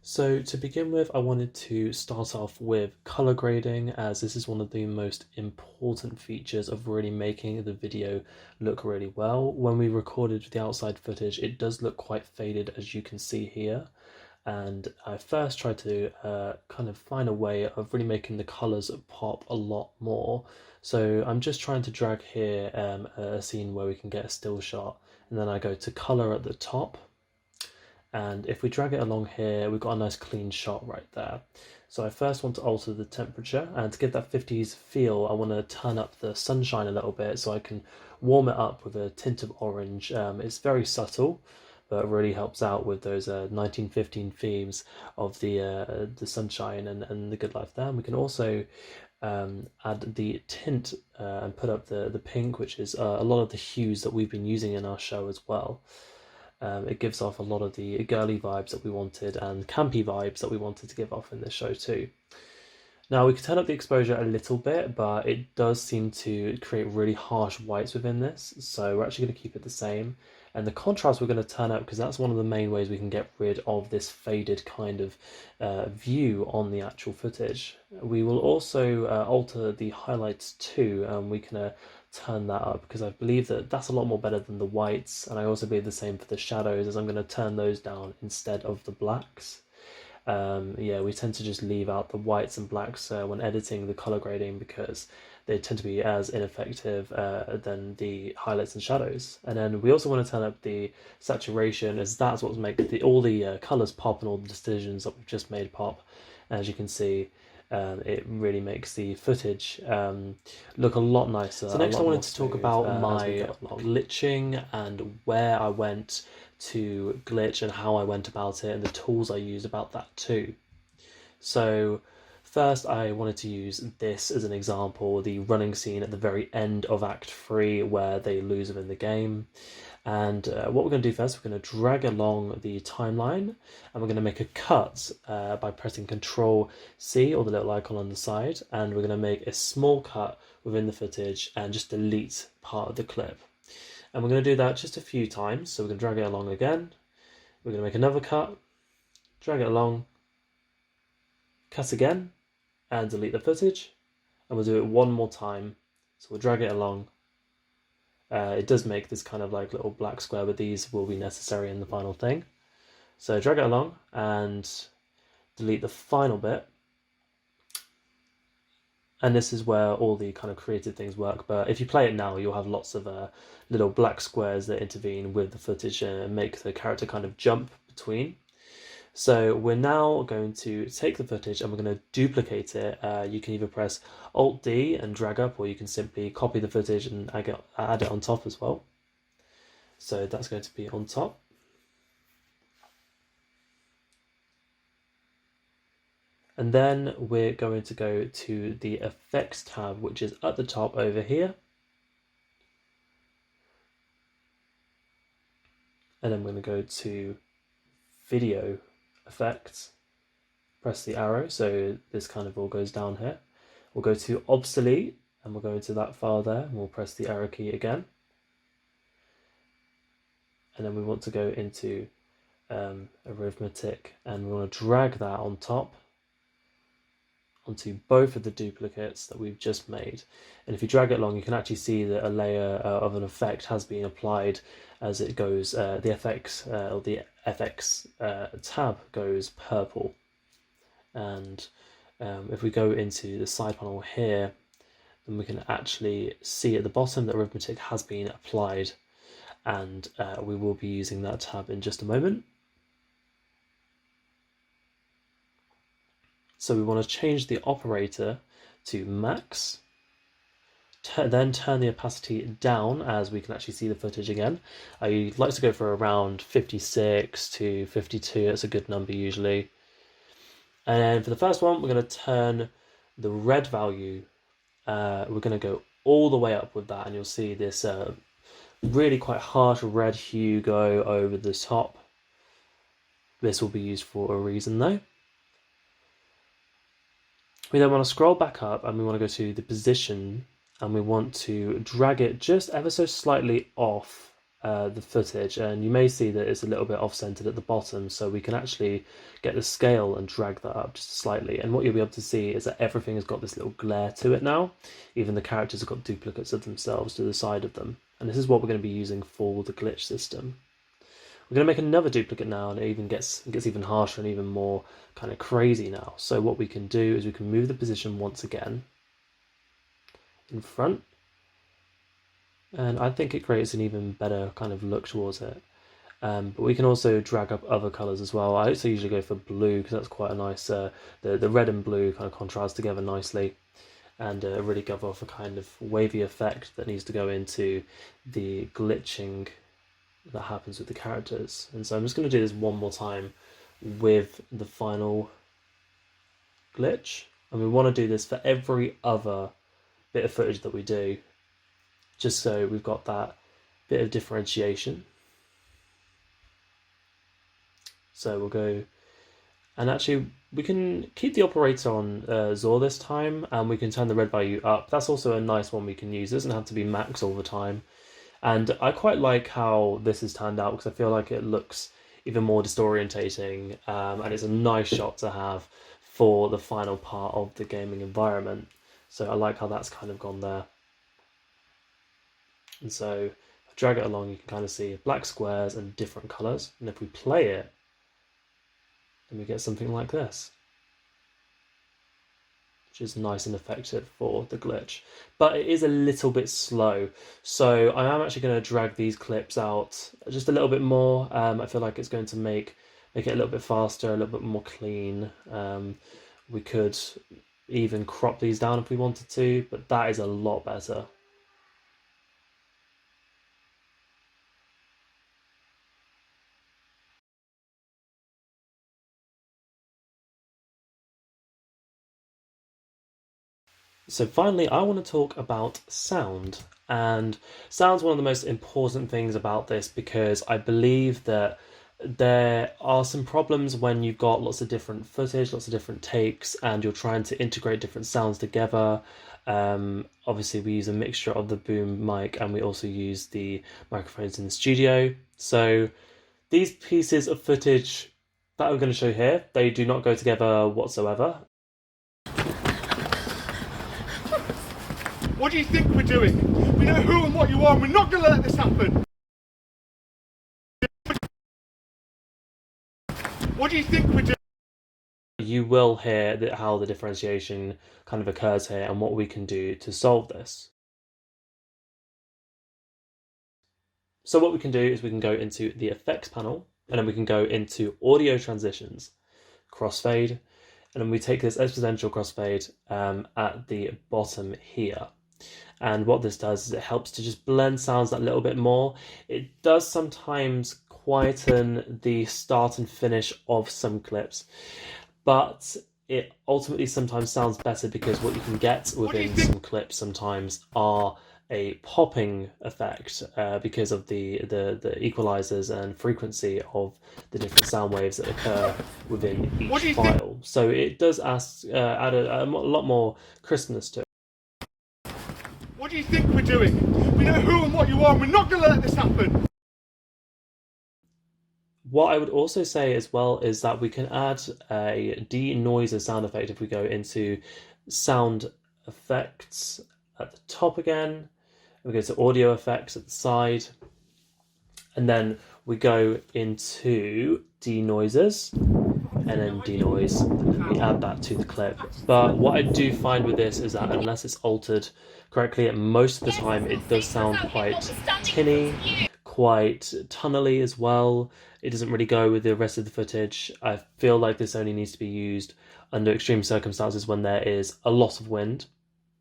So to begin with, I wanted to start off with color grading, as this is one of the most important features of really making the video look really well. When we recorded the outside footage, it does look quite faded, as you can see here. And I first tried to kind of find a way of really making the colors pop a lot more. So I'm just trying to drag here a scene where we can get a still shot, and then I go to color at the top, and if we drag it along here, we've got a nice clean shot right there. So I first want to alter the temperature, and to give that 50s feel, I want to turn up the sunshine a little bit so I can warm it up with a tint of orange. It's very subtle, but it really helps out with those 1915 themes of the sunshine and the good life there. And we can also add the tint and put up the pink, which is a lot of the hues that we've been using in our show as well. It gives off a lot of the girly vibes that we wanted and campy vibes that we wanted to give off in this show too. Now we can turn up the exposure a little bit, but it does seem to create really harsh whites within this, so we're actually going to keep it the same. And the contrast we're going to turn up, because that's one of the main ways we can get rid of this faded kind of view on the actual footage. We will also alter the highlights too, and we can turn that up, because I believe that that's a lot more better than the whites, and I also believe the same for the shadows, as I'm going to turn those down instead of the blacks. Yeah, we tend to just leave out the whites and blacks when editing the color grading, because they tend to be as ineffective than the highlights and shadows. And then we also want to turn up the saturation, as that's what makes all the colors pop and all the decisions that we've just made pop. As you can see, it really makes the footage look a lot nicer. So next I wanted to talk about my glitching and where I went to glitch and how I went about it and the tools I used about that too. So first I wanted to use this as an example, the running scene at the very end of Act 3 where they lose within the game. And what we're going to do first, we're going to drag along the timeline, and we're going to make a cut by pressing Control C, or the little icon on the side, and we're going to make a small cut within the footage and just delete part of the clip. And we're going to do that just a few times, so we're going to drag it along again, we're going to make another cut, drag it along, cut again, and delete the footage, and we'll do it one more time, so we'll drag it along. It does make this kind of like little black square, but these will be necessary in the final thing. So drag it along and delete the final bit. And this is where all the kind of creative things work. But if you play it now, you'll have lots of little black squares that intervene with the footage and make the character kind of jump between. So we're now going to take the footage and we're going to duplicate it. You can either press Alt-D and drag up, or you can simply copy the footage and add it on top as well. So that's going to be on top. And then we're going to go to the Effects tab, which is at the top over here. And then we're going to go to Video Effects, press the arrow, so this kind of all goes down here. We'll go to Obsolete, and we'll go into that file there, and we'll press the arrow key again. And then we want to go into Arithmetic, and we want to drag that on top onto both of the duplicates that we've just made. And if you drag it along, you can actually see that a layer of an effect has been applied as it goes. The FX or the FX tab goes purple. And if we go into the side panel here, then we can actually see at the bottom that arithmetic has been applied, and we will be using that tab in just a moment. So we want to change the operator to max, then turn the opacity down, as we can actually see the footage again. I like to go for around 56 to 52, it's a good number usually. And then for the first one, we're going to turn the red value, we're going to go all the way up with that, and you'll see this really quite harsh red hue go over the top. This will be used for a reason though. We then want to scroll back up, and we want to go to the position, and we want to drag it just ever so slightly off the footage, and you may see that it's a little bit off-centered at the bottom, so we can actually get the scale and drag that up just slightly, and what you'll be able to see is that everything has got this little glare to it now. Even the characters have got duplicates of themselves to the side of them, and this is what we're going to be using for the glitch system. We're going to make another duplicate now, and it gets even harsher and even more kind of crazy now. So what we can do is we can move the position once again in front, and I think it creates an even better kind of look towards it. But we can also drag up other colours as well. I also usually go for blue because that's quite a nice, the red and blue kind of contrast together nicely, and really give off a kind of wavy effect that needs to go into the glitching that happens with the characters. And so I'm just going to do this one more time with the final glitch, and we want to do this for every other bit of footage that we do, just so we've got that bit of differentiation. So we'll go, and actually we can keep the operator on Zor this time, and we can turn the red value up. That's also a nice one we can use. It doesn't have to be max all the time. And I quite like how this has turned out because I feel like it looks even more disorientating, and it's a nice shot to have for the final part of the gaming environment. So I like how that's kind of gone there. And so if I drag it along, you can kind of see black squares and different colors. And if we play it, then we get something like this, which is nice and effective for the glitch. But it is a little bit slow, so I am actually going to drag these clips out just a little bit more. I feel like it's going to make it a little bit faster, a little bit more clean. We could even crop these down if we wanted to, but that is a lot better. So finally, I want to talk about sound. And sound's one of the most important things about this because I believe that there are some problems when you've got lots of different footage, lots of different takes, and you're trying to integrate different sounds together. Obviously, we use a mixture of the boom mic and we also use the microphones in the studio. So these pieces of footage that I'm going to show here, they do not go together whatsoever. What do you think we're doing? We know who and what you are, and we're not going to let this happen. What do you think we're doing? You will hear how the differentiation kind of occurs here and what we can do to solve this. So what we can do is we can go into the effects panel, and then we can go into audio transitions, crossfade, and then we take this exponential crossfade at the bottom here. And what this does is it helps to just blend sounds that little bit more. It does sometimes quieten the start and finish of some clips, but it ultimately sometimes sounds better because what you can get within some clips sometimes are a popping effect because of the equalizers and frequency of the different sound waves that occur within each file. So it does add a lot more crispness to it. What do you think we're doing? We know who and what you are, and we're not going to let this happen. What I would also say as well is that we can add a denoiser sound effect if we go into sound effects at the top again. We go to audio effects at the side, and then we go into denoisers, and then denoise, and we add that to the clip. But what I do find with this is that unless it's altered correctly, most of the time it does sound quite tinny, quite tunnely as well. It doesn't really go with the rest of the footage. I feel like this only needs to be used under extreme circumstances when there is a lot of wind.